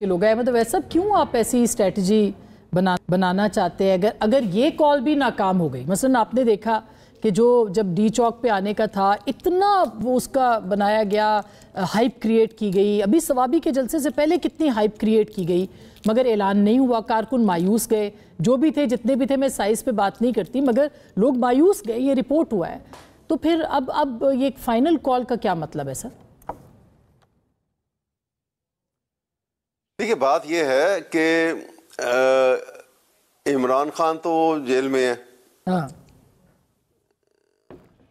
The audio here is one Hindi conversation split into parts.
लोग हैं, मतलब ऐसा क्यों आप ऐसी स्ट्रेटजी बनाना चाहते हैं? अगर ये कॉल भी नाकाम हो गई, मसलन आपने देखा कि जब डी चौक पे आने का था, इतना वो उसका बनाया गया, हाइप क्रिएट की गई। अभी सवाबी के जलसे से पहले कितनी हाइप क्रिएट की गई, मगर ऐलान नहीं हुआ। कारकुन मायूस गए, जो भी थे, जितने भी थे। मैं साइज़ पे बात नहीं करती, मगर लोग मायूस गए, ये रिपोर्ट हुआ है। तो फिर अब ये फाइनल कॉल का क्या मतलब है सर? देखिए, बात यह है कि इमरान खान तो जेल में है। हाँ।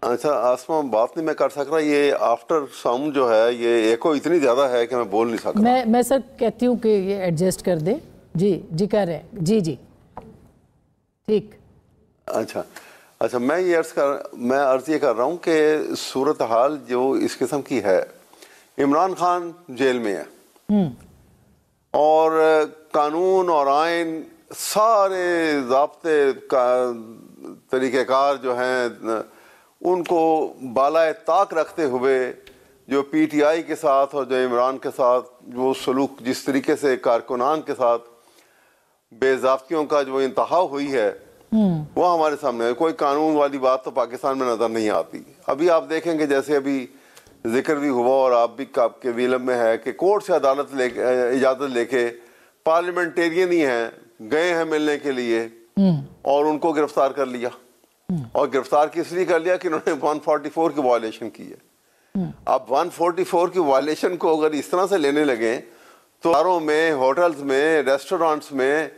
अच्छा आसमा, बात नहीं मैं कर सक रहा। ये आफ्टर साउंड जो है, ये एको इतनी ज्यादा है कि मैं बोल नहीं सकता। मैं सर कहती हूँ कि ये एडजस्ट कर दे। जी कर रहे हैं। जी ठीक। अच्छा मैं अर्ज ये कर रहा हूँ कि सूरत हाल जो इस किस्म की है, इमरान खान जेल में है और कानून और आइन सारे ज़ाब्ते का तरीक़ेकार जो हैं उनको बालाए ताक रखते हुए जो पीटीआई के साथ और जो इमरान के साथ वो सलूक, जिस तरीके से कारकुनान के साथ बेज़ाब्तियों का जो इंतहा हुई है वो हमारे सामने है। कोई कानून वाली बात तो पाकिस्तान में नज़र नहीं आती। अभी आप देखेंगे, जैसे अभी जिक्र भी हुआ और आप भी आपके विलम में है कि कोर्ट से अदालत इजाज़त लेके पार्लियामेंटेरियन ही हैं, गए हैं मिलने के लिए और उनको गिरफ्तार कर लिया। और गिरफ्तार किस लिए कर लिया कि उन्होंने 144 की वायलेशन की है। अब 144 की वायलेशन को अगर इस तरह से लेने लगे तो बारों में, होटल्स में, रेस्टोरेंट्स में,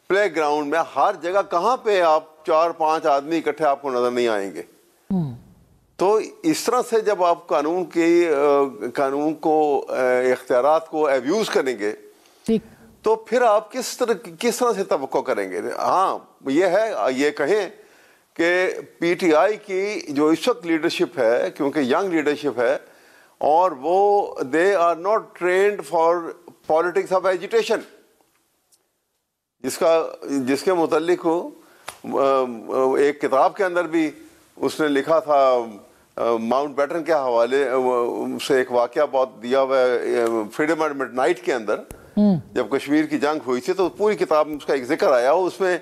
प्ले ग्राउंड में, हर जगह कहाँ पे आप 4-5 आदमी इकट्ठे आपको नजर नहीं आएंगे। तो इस तरह से जब आप कानून को इख्तियारात को एब्यूज करेंगे तो फिर आप किस तरह से तवक्को करेंगे। हाँ, ये कहें कि पीटीआई की जो इस वक्त लीडरशिप है, क्योंकि यंग लीडरशिप है और वो they are not trained for politics of agitation, जिसके मुतल्लिक एक किताब के अंदर भी उसने लिखा था, माउंटबेटन के हवाले से एक वाकया बहुत दिया हुआ है फ्रीडम एट मिडनाइट के अंदर, जब कश्मीर की जंग हुई थी तो पूरी किताब में उसका एक जिक्र आया। उसमें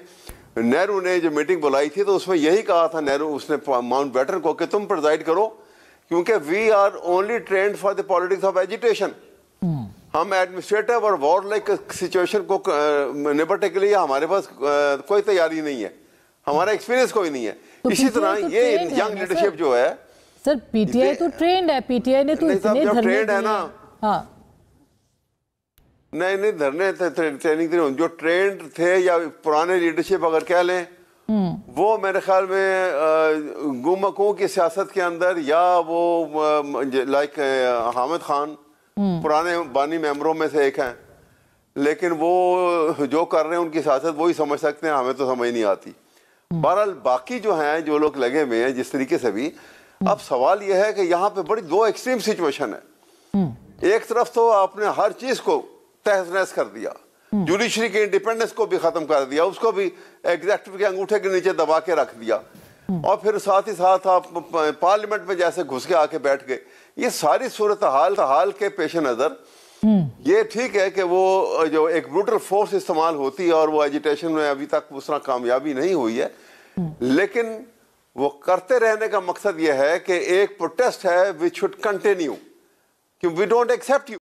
नेहरू ने जो मीटिंग बुलाई थी तो उसमें यही कहा था नेहरू, उसने माउंटबेटन को, कि तुम प्रिजाइड करो क्योंकि we are only trained for the politics of agitation. हम एडमिनिस्ट्रेटिव और वॉर लाइक सिचुएशन को निपटने के लिए हमारे पास कोई तैयारी नहीं है, हमारा एक्सपीरियंस कोई नहीं है। तो इसी तरह ये यंग लीडरशिप जो है सर, पीटीआई तो ट्रेंड है, पीटीआई ने तो इतने धरने ट्रेंड है ना। हाँ, नहीं धरने ट्रेनिंग जो ट्रेंड थे या पुराने लीडरशिप अगर कह लें, वो मेरे ख्याल में गुमकों की सियासत के अंदर, या वो लाइक हामिद खान पुराने बानी मेंबरों में से एक हैं, लेकिन वो जो कर रहे हैं उनकी सियासत वही समझ सकते हैं, हमें तो समझ नहीं आती। बहरहाल बाकी जो हैं, जो लोग लगे हुए हैं जिस तरीके से भी, अब सवाल यह है कि यहाँ पे बड़ी दो एक्सट्रीम सिचुएशन है। एक तरफ तो आपने हर चीज को तहस नहस कर दिया, जुडिशरी के इंडिपेंडेंस को भी खत्म कर दिया, उसको भी एग्जेक्टिव के अंगूठे के नीचे दबा के रख दिया, और फिर साथ ही साथ आप पार्लियामेंट में जैसे घुस के आके बैठ गए। ये सारी सूरत हाल के पेश नजर ये ठीक है कि वो जो एक ब्रूटल फोर्स इस्तेमाल होती है और वो एजिटेशन में अभी तक उस तरह कामयाबी नहीं हुई है, लेकिन वो करते रहने का मकसद ये है कि एक प्रोटेस्ट है विच शुड कंटिन्यू, कि वी डोंट एक्सेप्ट यू।